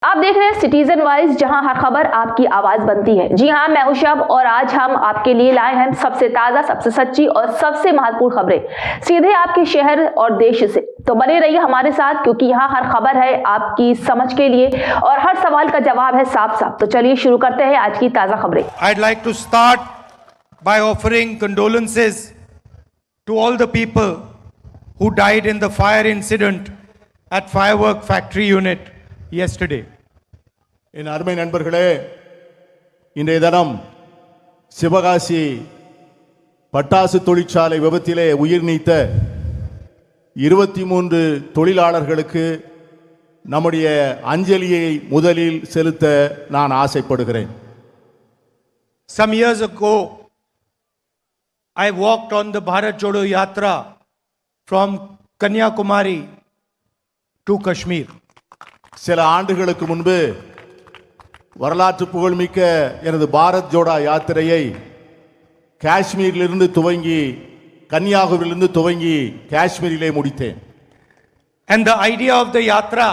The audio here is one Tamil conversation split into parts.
आप देख रहे हैं सिटीजन वाइज, जहां हर खबर आपकी आवाज बनती है। जी हां, मैं हूं शब और आज हम आपके लिए लाए हैं सबसे ताजा, सबसे सच्ची और सबसे महत्वपूर्ण खबरें सीधे आपके शहर और देश से। तो बने रहिए हमारे साथ, क्योंकि यहां हर खबर है आपकी समझ के लिए और हर सवाल का जवाब है साफ साफ। तो चलिए शुरू करते हैं आज की ताजा खबरें। I'd like to start by offering condolences to all the people who died in the fire incident at Firework Factory Unit yesterday. என் அருமை நண்பர்களே, இன்றைய தினம் சிவகாசி பட்டாசு தொழிற்சாலை விபத்திலே உயிர் நீத்த 23 தொழிலாளர்களுக்கு நம்முடைய அஞ்சலியை முதலில் செலுத்த நான் ஆசைப்படுகிறேன். Some years ago, I walked on the Bharat Jodo Yatra from Kanyakumari to Kashmir. சில ஆண்டுகளுக்கு முன்பு வரலாற்று புகழ்மிக்க எனது பாரத் ஜோடா யாத்திரையை காஷ்மீரிலிருந்து துவங்கி கன்னியாகுமரியிலிருந்து துவங்கி காஷ்மீரிலே முடித்தேன். And the idea of the yatra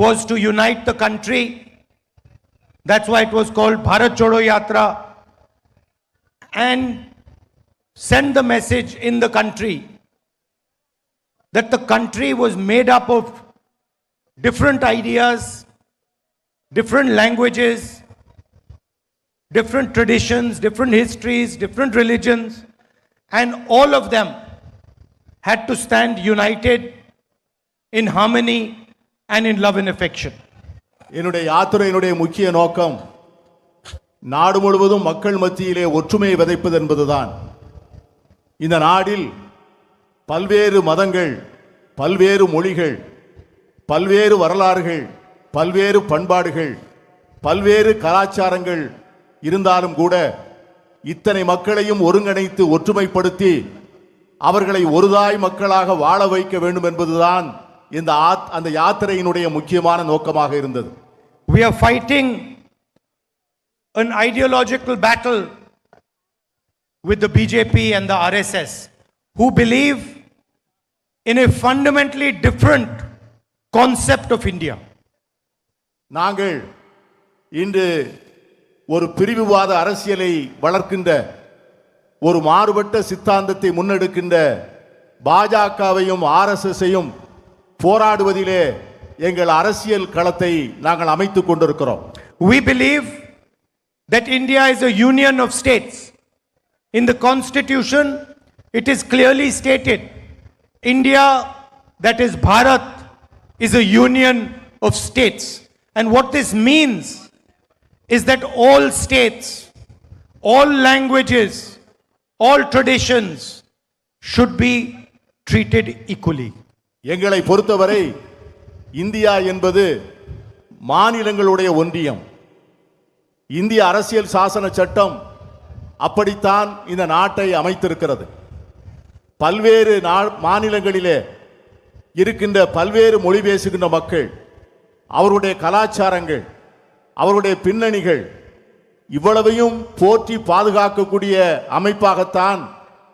was to unite the country. That's why it was called Bharat Jodo Yatra, and send the message in the country that the country was made up of different ideas, different languages, different traditions, different histories, different religions, and all of them had to stand united in harmony and in love and affection. என்னுடைய யாத்திரையினுடைய முக்கிய நோக்கம் நாடு முழுவதும் மக்கள் மத்தியிலே ஒற்றுமையை விதைப்பது என்பதுதான். இந்த நாடில் பல்வேறு மதங்கள், பல்வேறு மொழிகள், பல்வேறு வரலாறுகள், பல்வேறு பண்பாடுகள், பல்வேறு கலாச்சாரங்கள் இருந்தாலும் கூட இத்தனை மக்களையும் ஒருங்கிணைத்து ஒற்றுமைப்படுத்தி அவர்களை ஒருதாய் மக்களாக வாழ வைக்க வேண்டும் என்பதுதான் அந்த யாத்திரையினுடைய முக்கியமான நோக்கமாக இருந்தது. We are fighting an ideological battle with the BJP and the RSS, who believe in a fundamentally different concept of India. நாங்கள் இன்று ஒரு பிரிவுவாத அரசியலை வளர்க்கின்ற ஒரு மாறுபட்ட சித்தாந்தத்தை முன்னெடுக்கின்ற பாஜகவையும் ஆர்எஸ்எஸ்ஸையும் போராடுவதிலே எங்கள் அரசியல் களத்தை நாங்கள் அமைத்துக் கொண்டிருக்கிறோம். We believe that India is a union of states. In the constitution, it is clearly stated, India, that is Bharat, is a union of states. And what this means is that all states, all languages, all traditions should be treated equally. எங்களை பொறுத்தவரை இந்தியா என்பது மாநிலங்களுடைய ஒன்றியம். இந்திய அரசியல் சாசன சட்டம் அப்படித்தான் இந்த நாட்டை அமைத்திருக்கிறது. பல்வேறு மாநிலங்களிலே இருக்கின்ற பல்வேறு மொழி பேசுகின்ற மக்கள், அவருடைய கலாச்சாரங்கள், அவருடைய பின்னணிகள், இவ்வளவையும் போற்றி பாதுகாக்கக்கூடிய அமைப்பாகத்தான்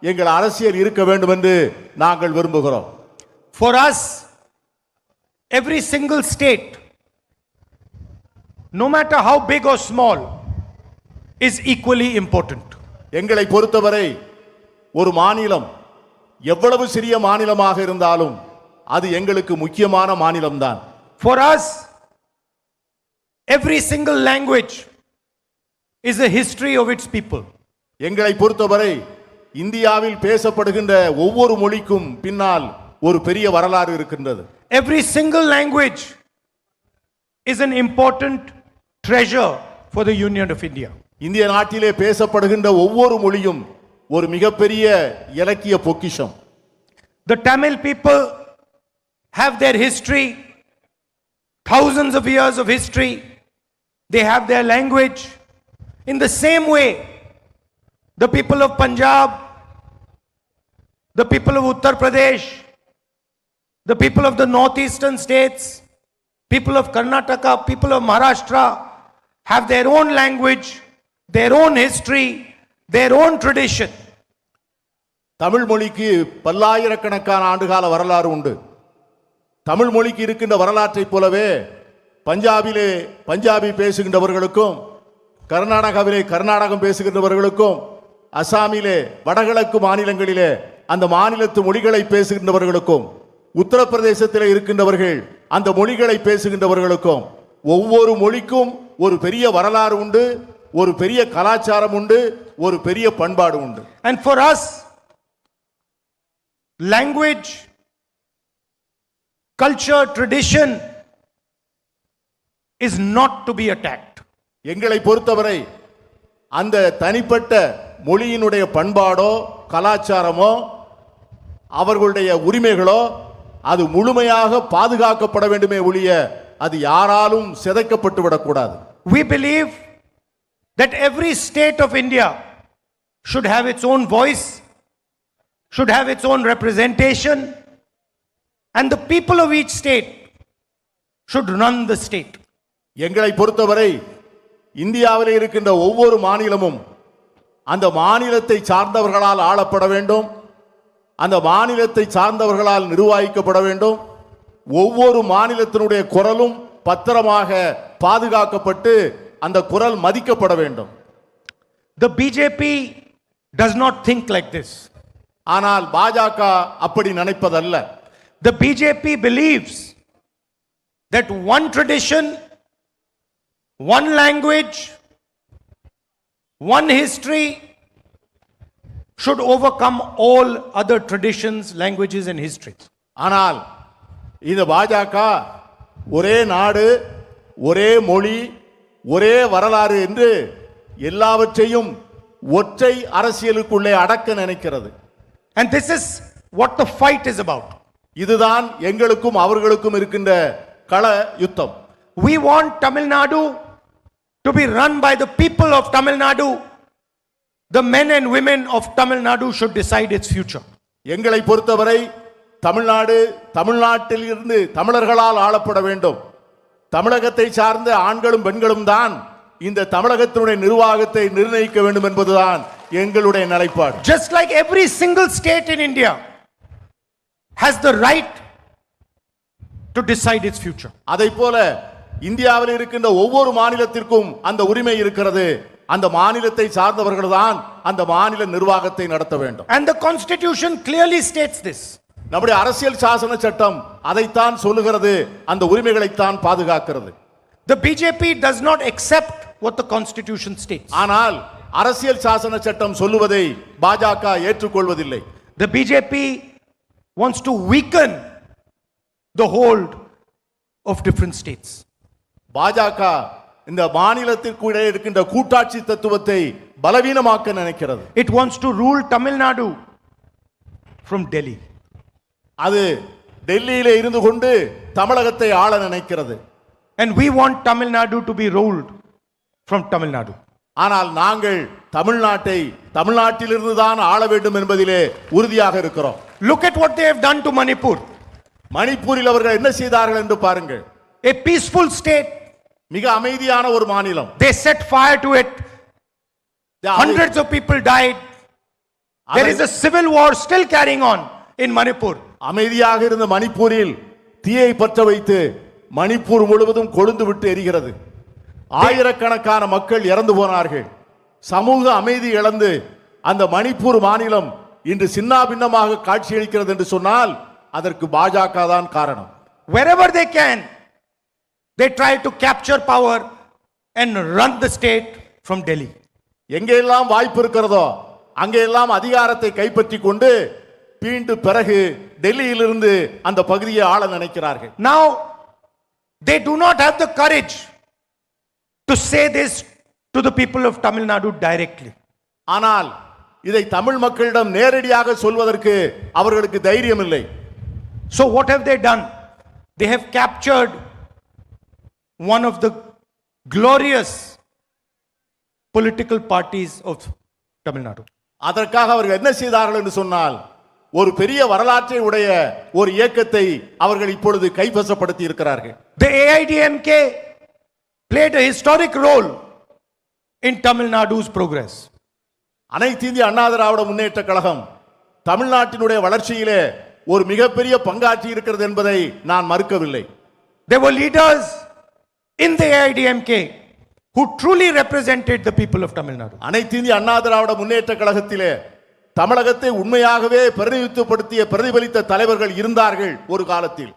எங்கள் அரசியல் இருக்க வேண்டும் என்று நாங்கள் விரும்புகிறோம். For us, every single state, no matter how big or small, is equally important. எங்களை பொறுத்தவரை ஒரு மாநிலம் எவ்வளவு சிறிய மாநிலமாக இருந்தாலும் அது எங்களுக்கு முக்கியமான மாநிலம்தான். For us, every single language is a history of its people. எங்களை பொறுத்தவரை இந்தியாவில் பேசப்படுகின்ற ஒவ்வொரு மொழிக்கும் பின்னால் ஒரு பெரிய வரலாறு இருக்கின்றது. Every single language is an important treasure for the Union of India. இந்திய நாட்டிலே பேசப்படுகின்ற ஒவ்வொரு மொழியும் ஒரு மிகப்பெரிய இலக்கிய பொக்கிஷம். The Tamil people have their history, thousands of years of history. They have their language. In the same way, the people of Punjab, the people of Uttar Pradesh, the people of the northeastern states, people of Karnataka, people of Maharashtra have their own language, their own history, their own tradition. Tamil மொழிக்கு பல்லாயிரக்கணக்கான ஆண்டுகால வரலாறு உண்டு. தமிழ் மொழிக்கு இருக்கின்ற வரலாற்றைப் போலவே பஞ்சாபிலே பஞ்சாபி பேசுகின்றவர்களுக்கும், கர்நாடகாவிலே கர்நாடகம் பேசுகின்றவர்களுக்கும், அசாமிலே வடகிழக்கு மாநிலங்களிலே அந்த மாநிலத்து மொழிகளை பேசுகின்றவர்களுக்கும், உத்தரப்பிரதேசத்திலே இருக்கின்றவர்கள் அந்த மொழிகளை பேசுகின்றவர்களுக்கும், ஒவ்வொரு மொழிக்கும் ஒரு பெரிய வரலாறு உண்டு, ஒரு பெரிய கலாச்சாரம் உண்டு, ஒரு பெரிய பண்பாடு உண்டு. And for us, language, culture, tradition is not to be attacked. எங்களை பொறுத்தவரை அந்த தனிப்பட்ட மொழியினுடைய பண்பாடோ கலாச்சாரமோ அவர்களுடைய உரிமைகளோ அது முழுமையாக பாதுகாக்கப்பட வேண்டுமே ஒழிய அது யாராலும் சிதைக்கப்பட்டு விடக்கூடாது. We believe that every state of India should have its own voice, should have its own representation, and the people of each state should run the state. எங்களை பொறுத்தவரை இந்தியாவில் இருக்கின்ற ஒவ்வொரு மாநிலமும் அந்த மாநிலத்தை சார்ந்தவர்களால் ஆளப்பட வேண்டும், அந்த மாநிலத்தை சார்ந்தவர்களால் நிர்வகிக்கப்பட வேண்டும். ஒவ்வொரு மாநிலத்தினுடைய குரலும் பத்திரமாக பாதுகாக்கப்பட்டு அந்த குரல் மதிக்கப்பட வேண்டும். The BJP does not think like this. ஆனால் பாஜக அப்படி நினைப்பதல்ல. The BJP believes that one tradition, one language, one history should overcome all other traditions, languages and histories. ஆனால் இந்த பாஜக ஒரே நாடு, ஒரே மொழி, ஒரே வரலாறு என்று எல்லாவற்றையும் ஒற்றை அரசியலுக்குள்ளே அடக்க நினைக்கிறது. And this is what the fight is about. இதுதான் எங்களுக்கும் அவர்களுக்கும் இருக்கின்ற கள யுத்தம். We want Tamil Nadu to be run by the people of Tamil Nadu. The men and women of Tamil Nadu should decide its future. எங்களை பொறுத்தவரை தமிழ்நாடு தமிழ்நாட்டில் இருந்து தமிழர்களால் ஆளப்பட வேண்டும். தமிழகத்தை சார்ந்த ஆண்களும் பெண்களும் தான் இந்த தமிழகத்தினுடைய நிர்வாகத்தை நிர்ணயிக்க வேண்டும் என்பதுதான் எங்களுடைய நிலைப்பாடு. Just like every single state in India has the right to decide its future. அதைப்போல இந்தியாவில் இருக்கின்ற ஒவ்வொரு மாநிலத்திற்கும் அந்த உரிமை இருக்கிறது. அந்த மாநிலத்தை சார்ந்தவர்கள் தான் அந்த மாநில நிர்வாகத்தை நடத்த வேண்டும். And the constitution clearly states this. நம்முடைய அரசியல் சாசன சட்டம் அதைத்தான் சொல்லுகிறது, அந்த உரிமைகளைத்தான் பாதுகாக்கிறது. The BJP does not accept what the constitution states. ஆனால் அரசியல் சாசன சட்டம் சொல்லுவதை பாஜக ஏற்றுக்கொள்வதில்லை. The BJP wants to weaken the hold of different states. பாஜக இந்த மாநிலத்திற்குள்ளே இருக்கின்ற கூட்டாட்சி தத்துவத்தை பலவீனமாக்க நினைக்கிறது. It wants to rule Tamil Nadu from Delhi. அது டெல்லியிலே இருந்து கொண்டு தமிழகத்தை ஆள நினைக்கிறது. And we want Tamil Nadu to be ruled from Tamil Nadu. ஆனால் நாங்கள் தமிழ்நாட்டை தமிழ்நாட்டிலிருந்து தான் ஆள வேண்டும் என்பதிலே உறுதியாக இருக்கிறோம். Look at what they have done to Manipur. மணிப்பூரில் அவர்கள் என்ன செய்தார்கள் என்று பாருங்கள். A peaceful state. மிக அமைதியான ஒரு மாநிலம். They set fire to it. Hundreds of people died. There is a civil war still carrying on in Manipur. அமைதியாக இருந்த மணிப்பூரில் தீயை பற்ற வைத்து மணிப்பூர் முழுவதும் கொழுந்து விட்டு எரிகிறது. ஆயிரக்கணக்கான மக்கள் இறந்து போனார்கள். சமூக அமைதி இழந்து அந்த மணிப்பூர் மாநிலம் இன்று சின்னாபின்னமாக காட்சியளிக்கிறது என்று சொன்னால் அதற்கு பாஜக தான் காரணம். Wherever they can, they try to capture power and run the state from Delhi. எங்கெல்லாம் வாய்ப்பு இருக்கிறதோ அங்கெல்லாம் அதிகாரத்தை கைப்பற்றி கொண்டு பீண்டு பிறகு டெல்லியிலிருந்து அந்த பகுதியை ஆள நினைக்கிறார்கள். Now they do not have the courage to say this to the people of Tamil Nadu directly. ஆனால் இதை தமிழ் மக்களிடம் நேரடியாக சொல்வதற்கு அவர்களுக்கு தைரியம் இல்லை. So what have they done? They have captured one of the glorious political parties of Tamil Nadu. அதற்காக அவர்கள் என்ன செய்தார்கள் என்று சொன்னால் ஒரு பெரிய வரலாற்றை உடைய ஒரு இயக்கத்தை அவர்கள் இப்பொழுது கைவசப்படுத்தி இருக்கிறார்கள். The AIDMK played a historic role in Tamil Nadu's progress. அனைத்து இந்திய அண்ணா திராவிட முன்னேற்ற கழகம் தமிழ்நாட்டினுடைய வளர்ச்சியிலே ஒரு மிகப்பெரிய பங்காற்றி இருக்கிறது என்பதை நான் மறுக்கவில்லை. There were leaders in the AIDMK who truly represented the people of Tamil Nadu. அனைத்து இந்திய அண்ணா திராவிட முன்னேற்ற கழகத்திலே தமிழகத்தை உண்மையாகவே பிரதிபலித்த தலைவர்கள் இருந்தார்கள் ஒரு காலத்தில்.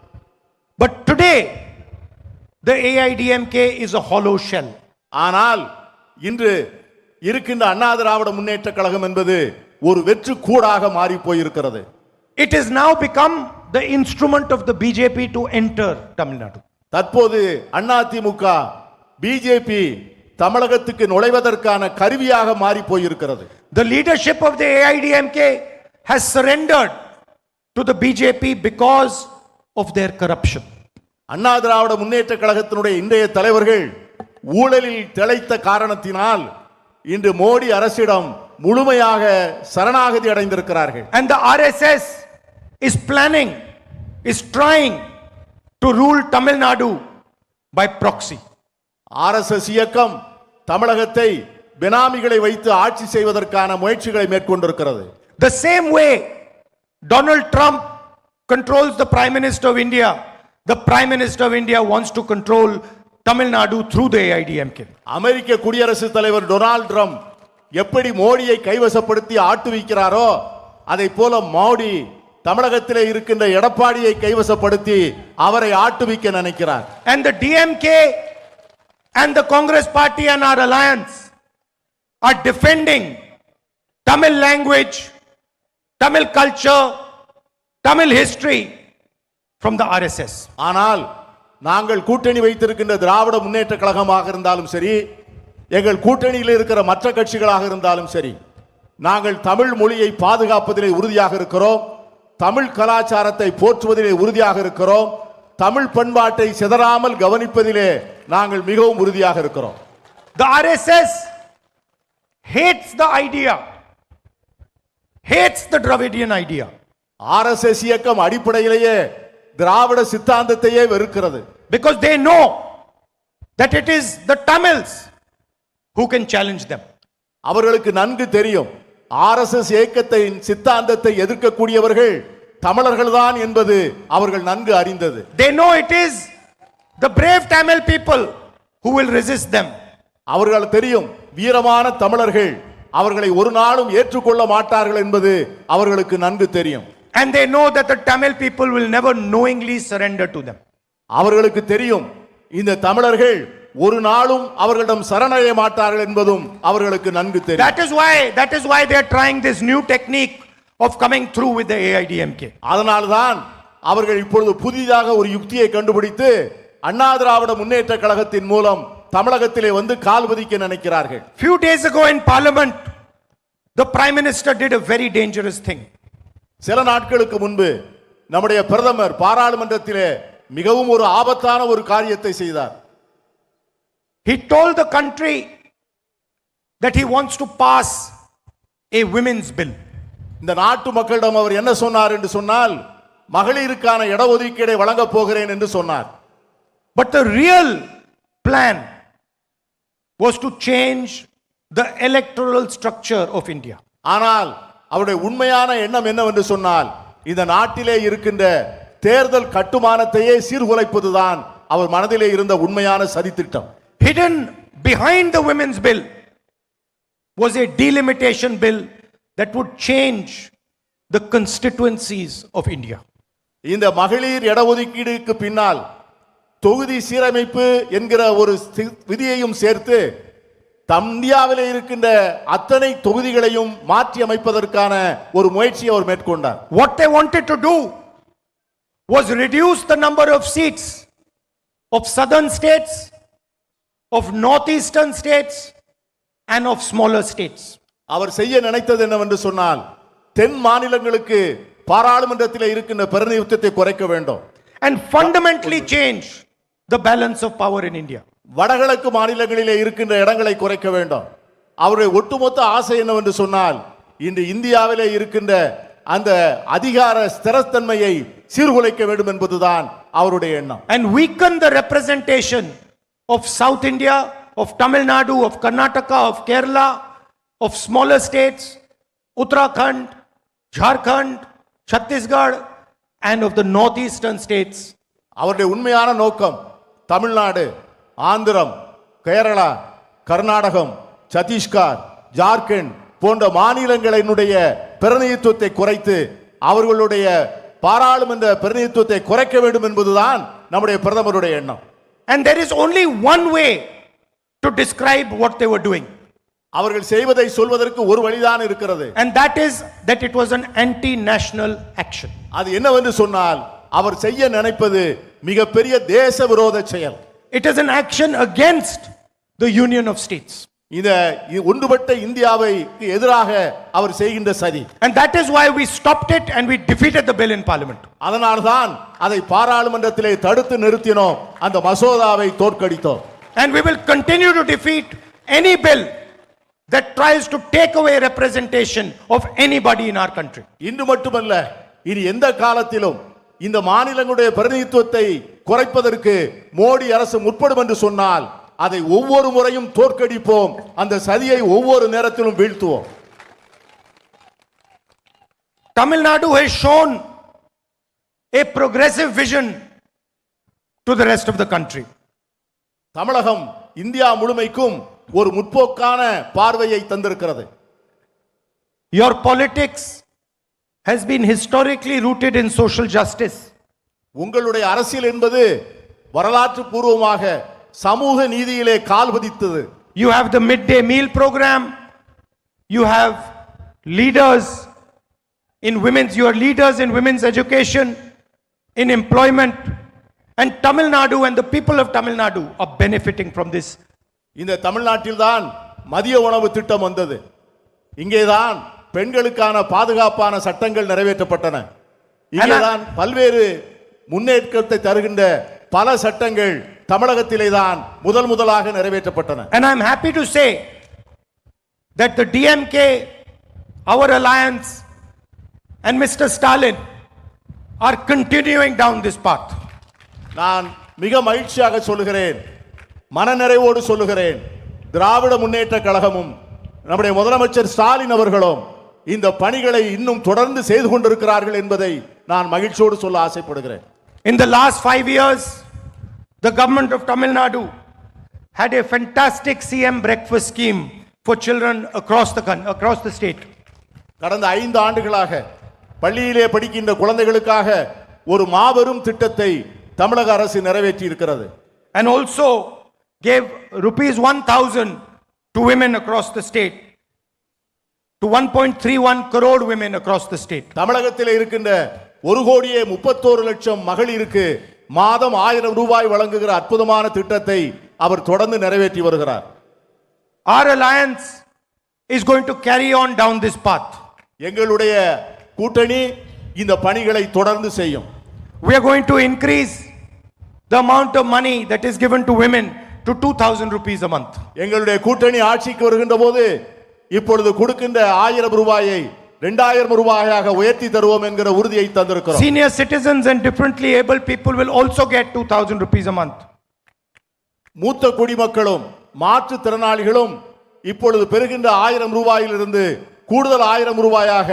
But today, the AIDMK is a hollow shell. ஆனால் இன்று இருக்கின்ற அண்ணா திராவிட முன்னேற்ற கழகம் என்பது ஒரு வெற்று கூடாக மாறி போயிருக்கிறது. It has now become the instrument of the BJP to enter Tamil Nadu. தற்போது அதிமுக பிஜேபி தமிழகத்துக்கு நுழைவதற்கான கருவியாக மாறி போயிருக்கிறது. The leadership of the AIDMK has surrendered to the BJP because of their corruption. Anna Dravida Munnetra கழகத்தினுடைய இன்றைய தலைவர்கள் ஊழலில் திளைத்த காரணத்தினால் இன்று மோடி அரசிடம் முழுமையாக சரணாகதி அடைந்திருக்கிறார்கள். And the RSS is planning, is trying to rule Tamil Nadu by proxy. RSS இயக்கம் தமிழகத்தை பெனாமிகளை வைத்து ஆட்சி செய்வதற்கான முயற்சிகளை மேற்கொண்டிருக்கிறது. The same way Donald Trump controls the Prime Minister of India, the Prime Minister of India wants to control Tamil Nadu through the AIDMK. அமெரிக்க குடியரசுத் தலைவர் டொனால்ட் ட்ரம்ப் எப்படி மோடியை கைவசப்படுத்தி ஆட்டுவிக்கிறாரோ அதை போல மோடி தமிழகத்திலே இருக்கின்ற எடப்பாடியை கைவசப்படுத்தி அவரை ஆட்டுவிக்க நினைக்கிறார். And the DMK and the Congress party and our alliance are defending Tamil language, Tamil culture, Tamil history from the RSS. ஆனால் நாங்கள் கூட்டணி வைத்திருக்கின்ற திராவிட முன்னேற்ற கழகமாக இருந்தாலும் சரி, எங்கள் கூட்டணியில் இருக்கிற மற்ற கட்சிகளாக இருந்தாலும் சரி, நாங்கள் தமிழ் மொழியை பாதுகாப்பதிலே உறுதியாக இருக்கிறோம், தமிழ் கலாச்சாரத்தை போற்றுவதிலே உறுதியாக இருக்கிறோம், தமிழ் பண்பாட்டை சிதறாமல் கவனிப்பதிலே நாங்கள் மிகவும் உறுதியாக இருக்கிறோம். The RSS hates the idea, hates the Dravidian idea. RSS இயக்கம் அடிப்படையிலேயே திராவிட சித்தாந்தத்தையே வெறுக்கிறது. Because they know that it is the Tamils who can challenge them. அவர்களுக்கு நன்கு தெரியும் RSS இயக்கத்தின் சித்தாந்தத்தை எதிர்க்கக்கூடியவர்கள் தமிழர்கள்தான் என்பது அவர்கள் நன்கு அறிந்தது. They know it is the brave Tamil people who will resist them. அவர்கள் தெரியும் வீரமான தமிழர்கள் அவர்களை ஒரு நாளும் ஏற்றுக்கொள்ள மாட்டார்கள் என்பது அவர்களுக்கு நன்கு தெரியும். And they know that the Tamil people will never knowingly surrender to them. அவர்களுக்கு தெரியும் இந்த தமிழர்கள் ஒரு நாளும் அவர்களிடம் சரணடைய மாட்டார்கள் என்பதும் அவர்களுக்கு நன்கு தெரியும். That is why they are trying this new technique of coming through with the AIDMK. அதனால்தான் அவர்கள் இப்பொழுது புதிதாக ஒரு யுக்தியை கண்டுபிடித்து அண்ணா திராவிட முன்னேற்ற கழகத்தின் மூலம் தமிழகத்திலே வந்து கால் பதிக்க நினைக்கிறார்கள். Few days ago in Parliament, the Prime Minister did a very dangerous thing. சில நாட்களுக்கு முன்பு நம்முடைய பிரதமர் பாராளுமன்றத்திலே மிகவும் ஒரு ஆபத்தான ஒரு காரியத்தை செய்தார். He told the country that he wants to pass a women's bill. இந்த நாட்டு மக்களிடம் அவர் என்ன சொன்னார் என்று சொன்னால் மகளிருக்கான இடஒதுக்கீடை வழங்க போகிறேன் என்று சொன்னார். But the real plan was to change the electoral structure of India. ஆனால் அவருடைய உண்மையான எண்ணம் என்னவென்று சொன்னால் இந்த நாட்டிலே இருக்கின்ற தேர்தல் கட்டுமானத்தையே சீர்குலைப்பதுதான் அவர் மனதிலே இருந்த உண்மையான சதித்திட்டம். Hidden behind the women's bill was a delimitation bill that would change the constituencies of India. இந்த மகளிர் இடஒதுக்கீடுக்கு பின்னால் தொகுதி சீரமைப்பு என்கிற ஒரு விதியையும் சேர்த்து இந்தியாவிலே இருக்கின்ற அத்தனை தொகுதிகளையும் மாற்றி அமைப்பதற்கான ஒரு முயற்சியை அவர் மேற்கொண்டார். What they wanted to do was reduce the number of seats of southern states, of northeastern states and of smaller states. அவர் செய்ய நினைத்தது என்னவென்று சொன்னால் தென் மாநிலங்களுக்கு பாராளுமன்றத்தில் இருக்கின்ற பிரதிநிதித்துவத்தை குறைக்க வேண்டும். And fundamentally change the balance of power in India. வடகிழக்கு மாநிலங்களிலே இருக்கின்ற இடங்களை குறைக்க வேண்டும். அவருடைய ஒட்டுமொத்த ஆசை என்னவென்று சொன்னால் இன்று இந்தியாவிலே இருக்கின்ற அந்த அதிகார ஸ்திரத்தன்மையை சீர்குலைக்க வேண்டும் என்பதுதான் அவருடைய எண்ணம். And weaken the representation of South India, of Tamil Nadu, of Karnataka, of Kerala, of smaller states, Uttarakhand, Jharkhand, Chhattisgarh, and of the northeastern states. அவருடைய உண்மையான நோக்கம் தமிழ்நாடு, ஆந்திரம், கேரளா, கர்நாடகம், சத்தீஸ்கர், ஜார்க்கண்ட் போன்ற மாநிலங்களினுடைய பிரதிநிதித்துவத்தை குறைத்து அவர்களுடைய பாராளுமன்ற பிரதிநிதித்துவத்தை குறைக்க வேண்டும் என்பதுதான் நம்முடைய பிரதமருடைய எண்ணம். And there is only one way to describe what they were doing. அவர்கள் செய்வதை சொல்வதற்கு ஒரு வழிதான் இருக்கிறது. And that is that it was an anti-national action. அது என்னவென்று சொன்னால் அவர் செய்ய நினைப்பது மிகப்பெரிய தேச விரோத செயல். It is an action against the union of states. இந்த ஒன்றுபட்ட இந்தியாவுக்கு எதிராக அவர் செய்கின்ற சதி. And that is why we stopped it and we defeated the bill in parliament. அதனால்தான் அதை பாராளுமன்றத்திலே தடுத்து நிறுத்தினோம், அந்த மசோதாவை தோற்கடித்தோம். And we will continue to defeat any bill that tries to take away representation of anybody in our country. இன்று மட்டுமல்ல, இனி எந்த காலத்திலும் இந்த மாநிலங்களுடைய பிரதிநிதித்துவத்தை குறைப்பதற்கு மோடி அரசு முற்படும் என்று சொன்னால் அதை ஒவ்வொரு முறையும் தோற்கடிப்போம், அந்த சதியை ஒவ்வொரு நேரத்திலும் வீழ்த்துவோம். Tamil Nadu has shown a progressive vision to the rest of the country. Tamilagam India முழுமைக்கும் ஒரு முற்போக்கான பார்வையை தந்திருக்கிறது. Your politics has been historically rooted in social justice. உங்களுடைய அரசியல் என்பது வரலாற்று பூர்வமாக சமூக நீதியிலே கால் பதித்தது. You have the midday meal program. You have leaders in you are leaders in women's education, in employment, and Tamil Nadu and the people of Tamil Nadu are benefiting from this. இந்த தமிழ்நாட்டில்தான் மதிய உணவு திட்டம் வந்தது. இங்கேதான் பெண்களுக்கான பாதுகாப்பான சட்டங்கள் நிறைவேற்றப்பட்டன. இங்கேதான் பல்வேறு முன்னேற்றத்தை தருகின்ற பல சட்டங்கள் தமிழகத்திலே தான் முதலாக நிறைவேற்றப்பட்டன. And I am happy to say that the DMK, our alliance, and Mr. Stalin are continuing down this path. நான் மிக மகிழ்ச்சியாக சொல்லுகிறேன், மனநிறைவோடு சொல்லுகிறேன், திராவிட முன்னேற்ற கழகமும் நம்முடைய முதலமைச்சர் ஸ்டாலின் அவர்களும் இந்த பணிகளை இன்னும் தொடர்ந்து செய்து கொண்டிருக்கிறார்கள் என்பதை நான் மகிழ்ச்சியோடு சொல்ல ஆசைப்படுகிறேன். In the last 5 years, the government of Tamil Nadu had a fantastic CM breakfast scheme for children across the state. கடந்த 5 ஆண்டுகளாக பள்ளியிலே படிக்கின்ற குழந்தைகளுக்காக ஒரு மாபெரும் திட்டத்தை தமிழக அரசு நிறைவேற்றி இருக்கிறது. And also gave rupees 1,000 to women across the state, to 1.31 crore women across the state. தமிழகத்தில் இருக்கின்ற 1,31,00,000 மகளிருக்கு மாதம் 1000 ரூபாய் வழங்குகிற அற்புதமான திட்டத்தை அவர் தொடர்ந்து நிறைவேற்றி வருகிறார். Our alliance is going to carry on down this path. எங்களுடைய கூட்டணி இந்த பணிகளை தொடர்ந்து செய்யும். We are going to increase the amount of money that is given to women to 2,000 rupees a month. எங்களுடைய கூட்டணி ஆட்சிக்கு வருகின்ற போது இப்பொழுது கொடுக்கின்ற 1000 ரூபாயை 2000 ரூபாயாக உயர்த்தி தருவோம் என்கிற உறுதியை தந்திருக்கிறோம். Senior citizens and differently able people will also get 2,000 rupees a month. மூத்த குடிமக்களும் மாற்றுத்திறனாளிகளும் இப்பொழுது பெறுகின்ற 1000 ரூபாயிலிருந்து கூடுதல் 1000 ரூபாயாக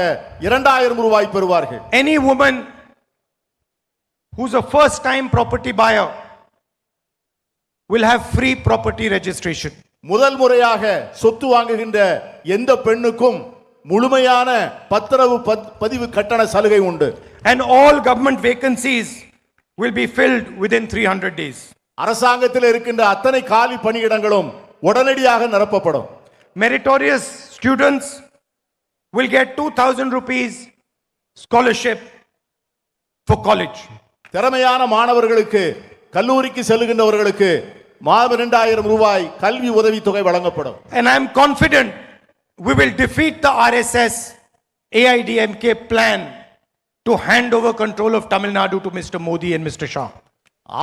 2000 ரூபாய் பெறுவார்கள். Any woman who's a first time property buyer will have free property registration. முதல் முறையாக சொத்து வாங்குகின்ற எந்த பெண்ணுக்கும் முழுமையான பத்திரவு பதிவு கட்டண சலுகை உண்டு. And all government vacancies will be filled within 300 days. அரசாங்கத்தில் இருக்கின்ற அத்தனை காலி பணியிடங்களும் உடனடியாக நிரப்பப்படும். Meritorious students will get 2,000 rupees scholarship for college. திறமையான மாணவர்களுக்கு கல்லூரிக்கு செல்லுகின்றவர்களுக்கு மாதம் 2000 ரூபாய் கல்வி உதவித்தொகை வழங்கப்படும். And I am confident we will defeat the RSS AIDMK plan to hand over control of Tamil Nadu to Mr. Modi and Mr. Shah.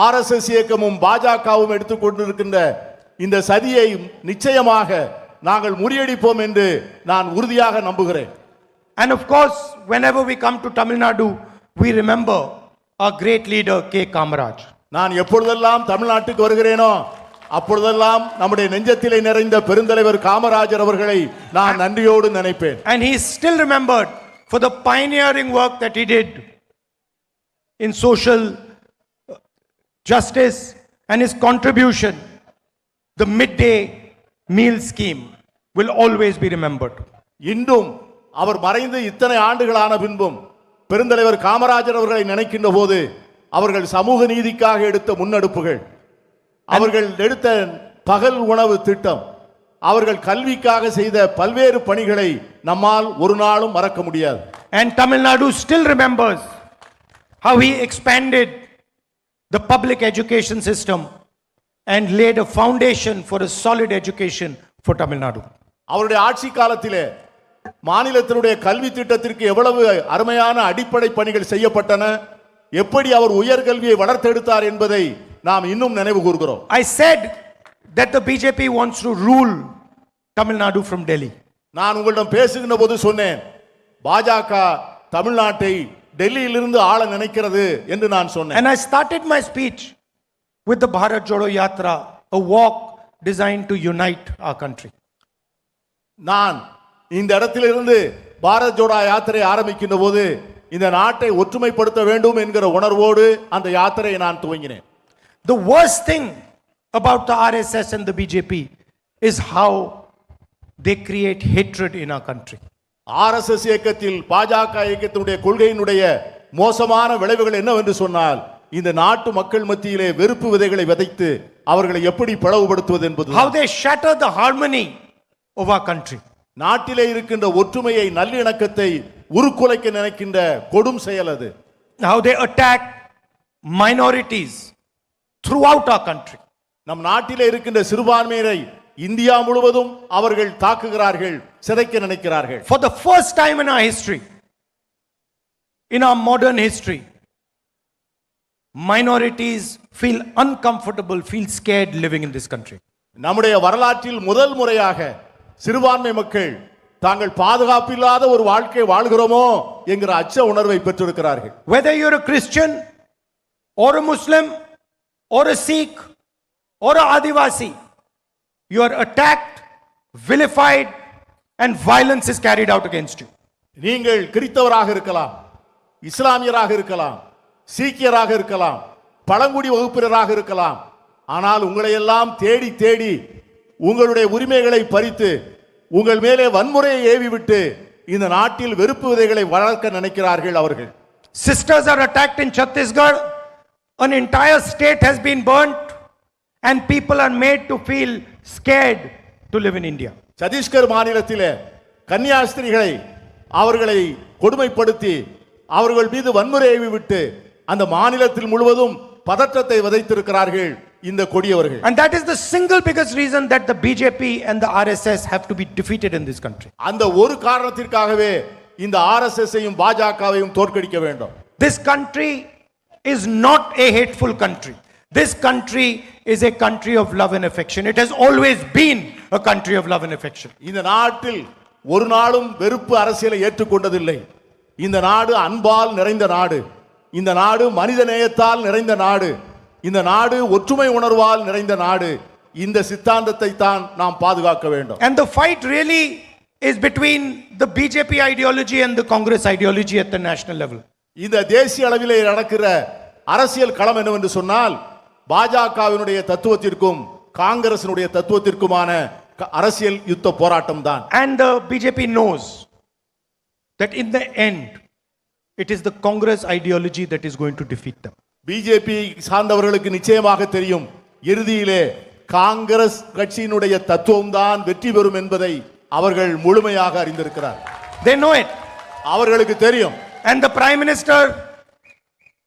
RSS இயக்கமும் பாஜகவும் எடுத்துக்கொண்டிருக்கின்ற இந்த சதியை நிச்சயமாக நாங்கள் முறியடிப்போம் என்று நான் உறுதியாக நம்புகிறேன். And of course, whenever we come to Tamil Nadu, we remember our great leader K. Kamaraj. நான் எப்பொழுதெல்லாம் தமிழ்நாட்டுக்கு வருகிறேனோ அப்பொழுதெல்லாம் நம்முடைய நெஞ்சத்திலே நிறைந்த பெருந்தலைவர் காமராஜர் அவர்களை நான் நன்றியோடு நினைப்பேன். And he is still remembered for the pioneering work that he did in social justice and his contribution, the midday meal scheme will always be remembered. இன்றும் அவர் மறைந்து இத்தனை ஆண்டுகளான பின்பும் பெருந்தலைவர் காமராஜர் அவர்களை நினைக்கின்ற போது அவர்கள் சமூக நீதிக்காக எடுத்த முன்னெடுப்புகள், அவர்கள் எடுத்த பகல் உணவு திட்டம், அவர்கள் கல்விக்காக செய்த பல்வேறு பணிகளை நம்மால் ஒரு நாளும் மறக்க முடியாது. And Tamil Nadu still remembers how he expanded the public education system and laid a foundation for a solid education for Tamil Nadu. அவருடைய ஆட்சி காலத்திலே மாநிலத்தினுடைய கல்வி திட்டத்திற்கு எவ்வளவு அருமையான அடிப்படை பணிகள் செய்யப்பட்டன, எப்படி அவர் உயர்கல்வியை வளர்த்தெடுத்தார் என்பதை நாம் இன்னும் நினைவு கூர்கிறோம். I said that the BJP wants to rule Tamil Nadu from Delhi. நான் உங்களிடம் பேசுகின்ற போது சொன்னேன், பாஜக தமிழ்நாட்டை டெல்லியிலிருந்து ஆள நினைக்கிறது என்று நான் சொன்னேன். And I started my speech with the Bharat Jodo Yatra, a walk designed to unite our country. நான் இந்த இடத்திலிருந்து பாரத் ஜோடோ யாத்திரை ஆரம்பிக்கின்ற போது இந்த நாட்டை ஒற்றுமைப்படுத்த வேண்டும் என்கிற உணர்வோடு அந்த யாத்திரையை நான் துவங்கினேன். The worst thing about the RSS and the BJP is how they create hatred in our country. RSS இயக்கத்தில் பாஜக இயக்கத்தினுடைய கொள்கையினுடைய மோசமான விளைவுகள் என்னவென்று சொன்னால், இந்த நாட்டு மக்கள் மத்தியிலே வெறுப்பு விதைகளை விதைத்து அவர்களை எப்படி பிளவுபடுத்துவது என்பது. How they shatter the harmony of our country. நாட்டிலே இருக்கின்ற ஒற்றுமையை நல்லிணக்கத்தை உருக்குலைக்க நினைக்கின்ற கொடும் செயல் அது. How they attack minorities throughout our country. நம் நாட்டிலே இருக்கின்ற சிறுபான்மையினரை இந்தியா முழுவதும் அவர்கள் தாக்குகிறார்கள், சிதைக்க நினைக்கிறார்கள். For the first time in our history, in our modern history, minorities feel uncomfortable, feel scared living in this country. நம்முடைய வரலாற்றில் முதல் முறையாக சிறுபான்மை மக்கள் தாங்கள் பாதுகாப்பில்லாத ஒரு வாழ்க்கை வாழ்கிறோமோ என்கிற அச்ச உணர்வை பெற்றிருக்கிறார்கள். Whether you're a Christian or a Muslim or a Sikh or a Adivasi, you are attacked, vilified, and violence is carried out against you. நீங்கள் கிறிஸ்தவராக இருக்கலாம், இஸ்லாமியராக இருக்கலாம், சீக்கியராக இருக்கலாம், பழங்குடி வகுப்பினராக இருக்கலாம், ஆனால் உங்களை எல்லாம் தேடி தேடி உங்களுடைய உரிமைகளை பறித்து உங்கள் மேலே வன்முறையை ஏவி விட்டு இந்த நாட்டில் வெறுப்பு விதைகளை வளர்க்க நினைக்கிறார்கள் அவர்கள். Sisters are attacked in Chhattisgarh. An entire state has been burnt and people are made to feel scared to live in India. Chhattisgarh மாநிலத்திலே கன்னியாஸ்திரிகளை அவர்களை கொடுமைப்படுத்தி அவர்கள் மீது வன்முறை ஏவி விட்டு அந்த மாநிலத்தில் முழுவதும் பதற்றத்தை விதைத்திருக்கிறார்கள் இந்த கொடியவர்கள். And that is the single biggest reason that the BJP and the RSS have to be defeated in this country. அந்த ஒரு காரணத்திற்காகவே இந்த RSS-ஐயும் பாஜகவையும் தோற்கடிக்க வேண்டும். This country is not a hateful country. This country is a country of love and affection. It has always been a country of love and affection. இந்த நாட்டில் ஒரு நாளும் வெறுப்பு அரசியலை ஏற்றுக்கொண்டதில்லை. இந்த நாடு அன்பால் நிறைந்த நாடு, இந்த நாடு மனித நேயத்தால் நிறைந்த நாடு, இந்த நாடு ஒற்றுமை உணர்வால் நிறைந்த நாடு. இந்த சித்தாந்தத்தை தான் நாம் பாதுகாக்க வேண்டும். And the fight really is between the BJP ideology and the Congress ideology at the national level. இந்த தேசிய அளவிலே நடக்கிற அரசியல் களம் என்னவென்று சொன்னால், பாஜகவினுடைய தத்துவத்திற்கும் காங்கிரசினுடைய தத்துவத்திற்குமான அரசியல் யுத்த போராட்டம் தான். And the BJP knows that in the end it is the Congress ideology that is going to defeat them. BJP சார்ந்தவர்களுக்கு நிச்சயமாக தெரியும், இறுதியிலே காங்கிரஸ் கட்சியினுடைய தத்துவம் தான் வெற்றி பெறும் என்பதை அவர்கள் முழுமையாக அறிந்திருக்கிறார். They know it. அவர்களுக்கு தெரியும். And the Prime Minister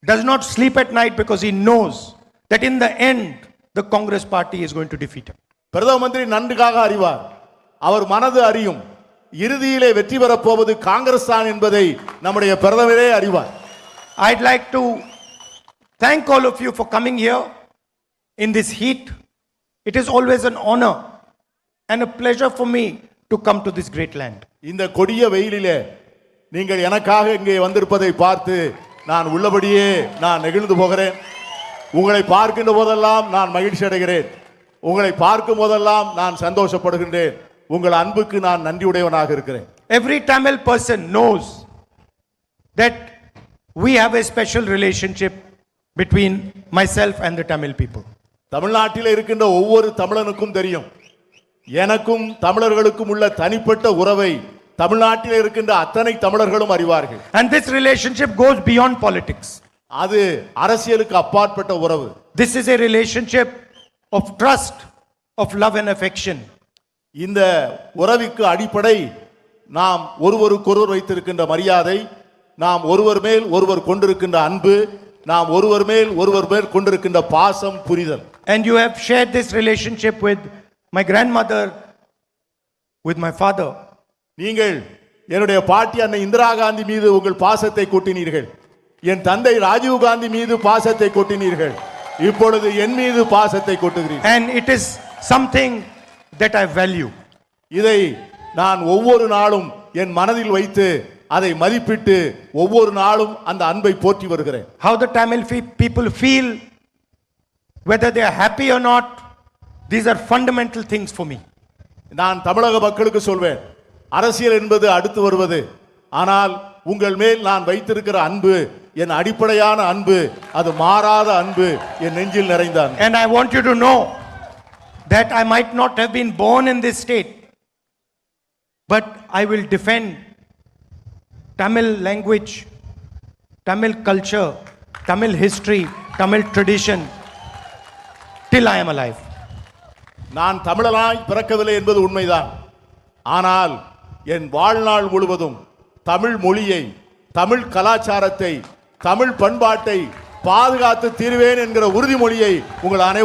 does not sleep at night because he knows that in the end the Congress party is going to defeat him. பிரதம மந்திரி நன்றாக அறிவார், அவர் மனது அறியும், இறுதியிலே வெற்றி பெறப் போவது காங்கிரஸ் தான் என்பதை நம்முடைய பிரதமரே அறிவார். I'd like to thank all of you for coming here in this heat. It is always an honor and a pleasure for me to come to this great land. இந்த கொடிய வெயிலிலே நீங்கள் எனக்காக இங்கே வந்திருப்பதை பார்த்து நான் உள்ளபடியே நான் நெகிழ்ந்து போகிறேன். உங்களை பார்க்கின்ற போதெல்லாம் நான் மகிழ்ச்சி அடைகிறேன். உங்களை பார்க்கும் போதெல்லாம் நான் சந்தோஷப்படுகின்றேன். உங்கள் அன்புக்கு நான் நன்றியுடையவனாக இருக்கிறேன். Every Tamil person knows that we have a special relationship between myself and the Tamil people. தமிழ்நாட்டில் இருக்கின்ற ஒவ்வொரு தமிழனுக்கும் தெரியும், எனக்கும் தமிழர்களுக்கும் உள்ள தனிப்பட்ட உறவை தமிழ்நாட்டில் இருக்கின்ற அத்தனை தமிழர்களும் அறிவார்கள். And this relationship goes beyond politics. அது அரசியலுக்கு அப்பாற்பட்ட உறவு. This is a relationship of trust, of love and affection. இந்த உறவுக்கு அடிப்படை நாம் ஒருவருக்கொருவர் வைத்திருக்கின்ற மரியாதை, நாம் ஒருவர் மேல் ஒருவர் கொண்டிருக்கின்ற அன்பு, நாம் ஒருவர் மேல் கொண்டிருக்கின்ற பாசம், புரிதல். And you have shared this relationship with my grandmother, with my father. நீங்கள் என்னுடைய பாட்டி அன்னை இந்திரா காந்தி மீது உங்கள் பாசத்தை கொட்டினீர்கள், என் தந்தை ராஜீவ் காந்தி மீது பாசத்தை கொட்டினீர்கள், இப்பொழுது என் மீது பாசத்தை கொட்டுகிறீர்கள். And it is something that I value. இதை நான் ஒவ்வொரு நாளும் என் மனதில் வைத்து அதை மதிப்பிட்டு ஒவ்வொரு நாளும் அந்த அன்பை போற்றி வருகிறேன். How the Tamil people feel, whether they are happy or not, these are fundamental things for me. நான் தமிழக மக்களுக்கு சொல்வேன், அரசியல் என்பது அடுத்து வருவது, ஆனால் உங்கள் மேல் நான் வைத்திருக்கிற அன்பு என் அடிப்படையான அன்பு, அது மாறாத அன்பு, என் நெஞ்சில் நிறைந்த அன்பு. And I want you to know that I might not have been born in this state, but I will defend Tamil language, Tamil culture, Tamil history, Tamil tradition till I am alive. நான் தமிழனாய் பிறக்கவில்லை என்பது உண்மைதான், ஆனால் என் வாழ்நாள் முழுவதும் தமிழ் மொழியை, தமிழ் கலாச்சாரத்தை, தமிழ் பண்பாட்டை பாதுகாத்து தீர்வேன் என்கிற உறுதிமொழியை உங்கள் அனைவரும்